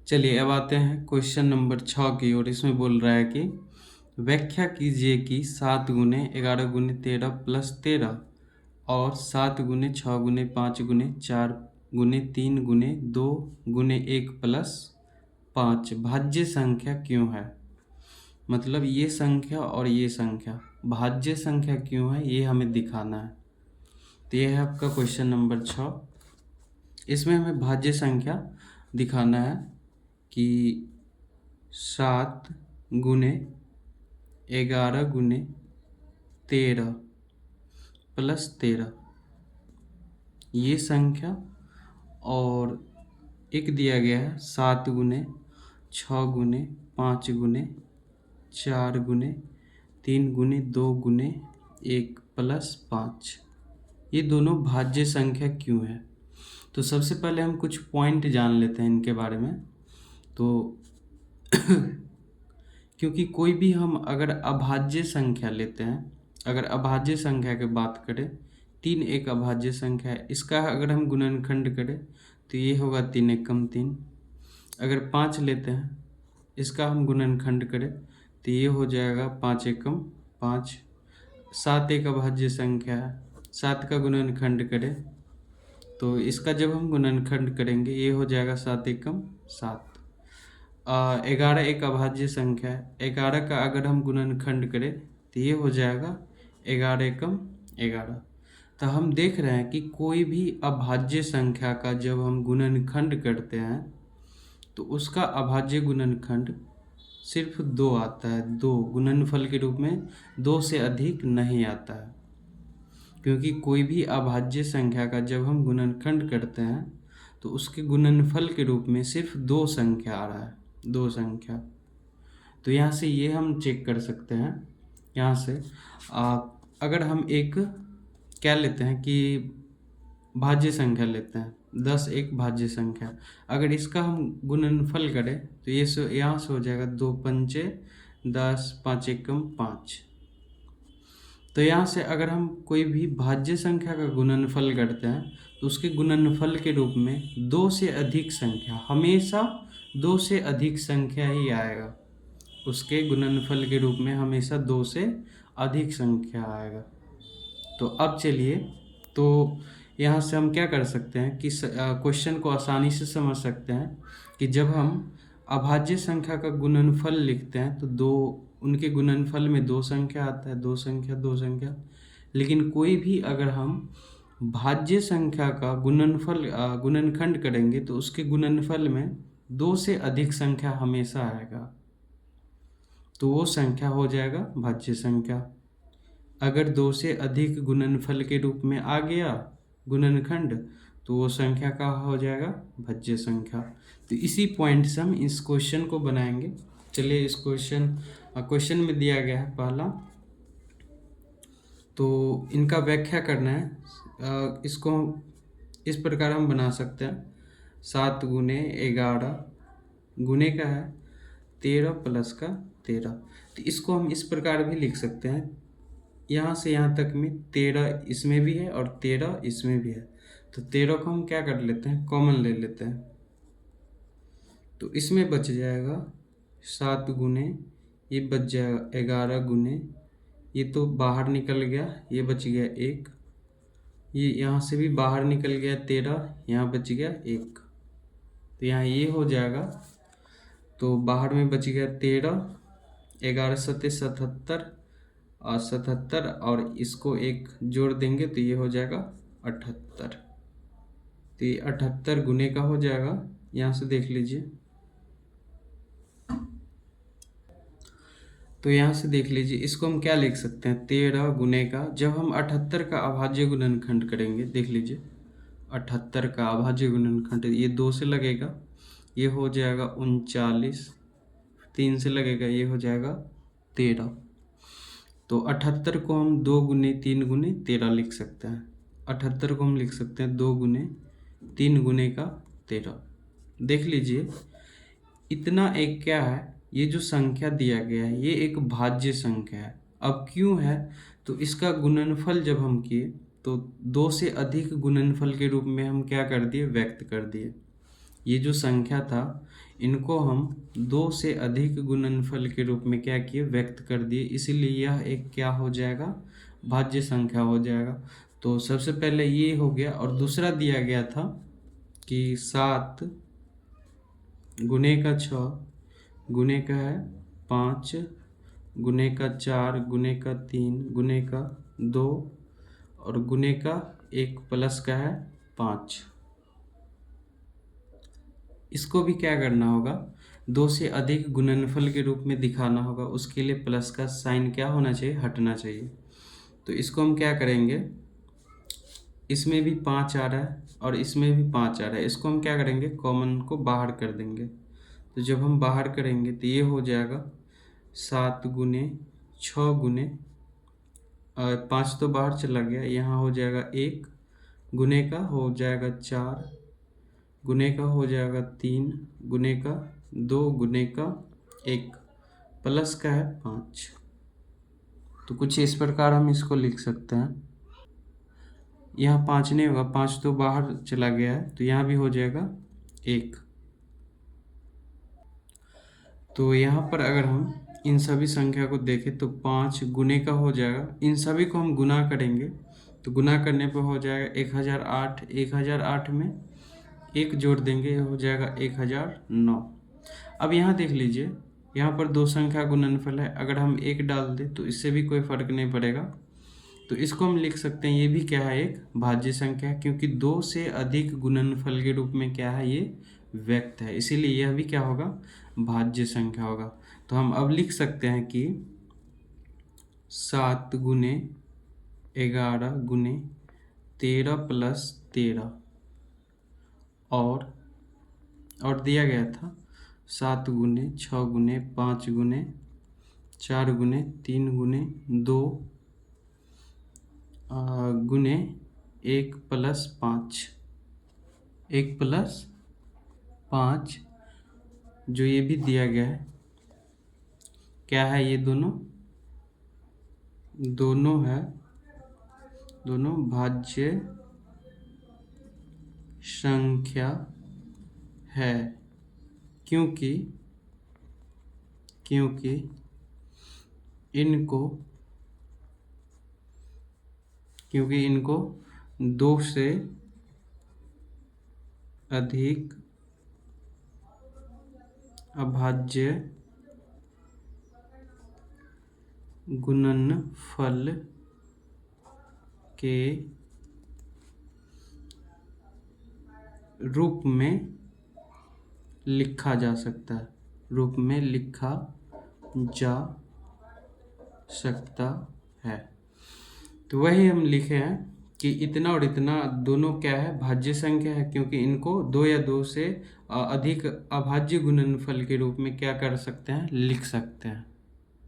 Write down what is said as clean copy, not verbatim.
चलिए अब आते हैं क्वेश्चन नंबर 6 की ओर। इसमें बोल रहा है कि व्याख्या कीजिए कि 7 गुने 11 गुने 13 प्लस 13 और 7 गुने 6 गुने 5 गुने 4 गुने 3 गुने 2 गुने 1 प्लस 5 भाज्य संख्या क्यों है। मतलब ये संख्या और ये संख्या भाज्य संख्या क्यों है, ये हमें दिखाना है। तो ये है आपका क्वेश्चन नंबर 6। इसमें हमें भाज्य संख्या दिखाना है कि 7 गुने 11 गुने 13 प्लस 13 ये संख्या, और एक दिया गया है 7 गुने 6 गुने 5 गुने 4 गुने 3 गुने 2 गुने 1 प्लस 5, ये दोनों भाज्य संख्या क्यों है। तो सबसे पहले हम कुछ पॉइंट जान लेते हैं इनके बारे में। तो क्योंकि कोई भी हम अगर अभाज्य संख्या लेते हैं, अगर अभाज्य संख्या की बात करें, 3 एक अभाज्य संख्या है, इसका अगर हम गुणनखंड करें तो ये होगा 3 एकम 3। अगर 5 लेते हैं, इसका हम गुणनखंड करें तो ये हो जाएगा 5 एकम 5। 7 एक अभाज्य संख्या है, 7 का गुणनखंड करें तो इसका जब हम गुणनखंड करेंगे ये हो जाएगा 7 एकम 7। 11 एक अभाज्य संख्या है, 11 का अगर हम गुणनखंड करें तो ये हो जाएगा 11 एकम 11। तो हम देख रहे हैं कि कोई भी अभाज्य संख्या का जब हम गुणनखंड करते हैं तो उसका अभाज्य गुणनखंड सिर्फ 2 आता है। 2 गुणनफल के रूप में 2 से अधिक नहीं आता है, क्योंकि कोई भी अभाज्य संख्या का जब हम गुणनखंड करते हैं तो उसके गुणनफल के रूप में सिर्फ 2 संख्या आ रहा है, 2 संख्या। तो यहाँ से ये हम चेक कर सकते हैं। यहाँ से अगर हम एक क्या लेते हैं कि भाज्य संख्या लेते हैं, 10 एक भाज्य संख्या, अगर इसका हम गुणनफल करें तो ये यहाँ से हो जाएगा 2 पंचे 10 5 एकम 5। तो यहाँ से अगर हम कोई भी भाज्य संख्या का गुणनफल करते हैं तो उसके गुणनफल के रूप में 2 से अधिक संख्या, हमेशा 2 से अधिक संख्या ही आएगा। उसके गुणनफल के रूप में हमेशा 2 से अधिक संख्या आएगा। तो अब चलिए, तो यहाँ से हम क्या कर सकते हैं कि क्वेश्चन को आसानी से समझ सकते हैं कि जब हम अभाज्य संख्या का गुणनफल लिखते हैं तो उनके गुणनफल में 2 संख्या आता है, 2 संख्या 2 संख्या। लेकिन कोई भी अगर हम भाज्य संख्या का गुणनखंड करेंगे तो उसके गुणनफल में 2 से अधिक संख्या हमेशा आएगा, तो वो संख्या हो जाएगा भाज्य संख्या। अगर 2 से अधिक गुणनफल के रूप में आ गया गुणनखंड तो वो संख्या का हो जाएगा भाज्य संख्या। तो इसी पॉइंट से हम इस क्वेश्चन को बनाएंगे। चलिए, इस क्वेश्चन में दिया गया है पहला, तो इनका व्याख्या करना है। इसको इस प्रकार हम बना सकते हैं, 7 गुने 11 गुने का है 13 प्लस का 13। तो इसको हम इस प्रकार भी लिख सकते हैं, यहाँ से यहाँ तक में 13 इसमें भी है और 13 इसमें भी है। तो 13 को हम क्या कर लेते हैं, कॉमन ले लेते हैं। तो इसमें बच जाएगा 7 गुने, ये बच जाएगा 11 गुने, ये तो बाहर निकल गया, ये बच गया 1, ये यहाँ से भी बाहर निकल गया 13, यहाँ बच गया 1। तो यहाँ ये हो जाएगा, तो बाहर में बच गया 13, 11 सत्ते 77 और 77, और इसको 1 जोड़ देंगे तो ये हो जाएगा 78। तो ये 78 गुने का हो जाएगा। यहाँ से देख लीजिए, तो यहाँ से देख लीजिए, इसको हम क्या लिख सकते हैं, 13 गुने का, जब हम 78 का अभाज्य गुणनखंड करेंगे, देख लीजिए 78 का अभाज्य गुणनखंड, ये 2 से लगेगा, ये हो जाएगा 39, 3 से लगेगा, ये हो जाएगा 13। तो 78 को हम 2 गुने 3 गुने 13 लिख सकते हैं। 78 को हम लिख सकते हैं 2 गुने 3 गुने का 13। देख लीजिए, इतना एक क्या है, ये जो संख्या दिया गया है ये एक भाज्य संख्या है। अब क्यों है, तो इसका गुणनफल जब हम किए तो 2 से अधिक गुणनफल के रूप में हम क्या कर दिए, व्यक्त कर दिए। ये जो संख्या था इनको हम 2 से अधिक गुणनफल के रूप में क्या किए, व्यक्त कर दिए, इसीलिए यह एक क्या हो जाएगा, भाज्य संख्या हो जाएगा। तो सबसे पहले ये हो गया, और दूसरा दिया गया था कि 7 गुने का 6 गुने का है 5 गुने का 4 गुने का 3 गुने का 2 और गुने का 1 प्लस का है 5। इसको भी क्या करना होगा, 2 से अधिक गुणनफल के रूप में दिखाना होगा, उसके लिए प्लस का साइन क्या होना चाहिए, हटना चाहिए। तो इसको हम क्या करेंगे, इसमें भी 5 आ रहा है और इसमें भी 5 आ रहा है, इसको हम क्या करेंगे, कॉमन को बाहर कर देंगे। तो जब हम बाहर करेंगे तो ये हो जाएगा 7 गुने 6 गुने 5 तो बाहर चला गया, यहाँ हो जाएगा 1 गुने का हो जाएगा 4 गुने का हो जाएगा 3 गुने का 2 गुने का 1 प्लस का है 5। तो कुछ इस प्रकार हम इसको लिख सकते हैं। यहाँ 5 नहीं होगा, 5 तो बाहर चला गया है, तो यहाँ भी हो जाएगा 1। तो यहाँ पर अगर हम इन सभी संख्या को देखें तो 5 गुने का हो जाएगा, इन सभी को हम गुना करेंगे तो गुना करने पर हो जाएगा 1008। 1008 में 1 जोड़ देंगे, हो जाएगा 1009। अब यहाँ देख लीजिए, यहाँ पर 2 संख्या गुणनफल है, अगर हम 1 डाल दें तो इससे भी कोई फर्क नहीं पड़ेगा। तो इसको हम लिख सकते हैं, ये भी क्या है, एक भाज्य संख्या है, क्योंकि 2 से अधिक गुणनफल के रूप में क्या है, ये व्यक्त है, इसीलिए यह भी क्या होगा, भाज्य संख्या होगा। तो हम अब लिख सकते हैं कि 7 गुने 11 गुने 13 प्लस 13 और दिया गया था 7 गुने 6 गुने 5 गुने 4 गुने 3 गुने 2 गुने 1 प्लस 5 1 प्लस 5, जो ये भी दिया गया है, क्या है, ये दोनों भाज्य संख्या है, क्योंकि इनको 2 से अधिक अभाज्य गुणनफल के रूप में लिखा जा सकता है, तो वही हम लिखे हैं कि इतना और इतना दोनों क्या है, भाज्य संख्या है, क्योंकि इनको 2 या 2 से अधिक अभाज्य गुणनफल के रूप में क्या कर सकते हैं, लिख सकते हैं।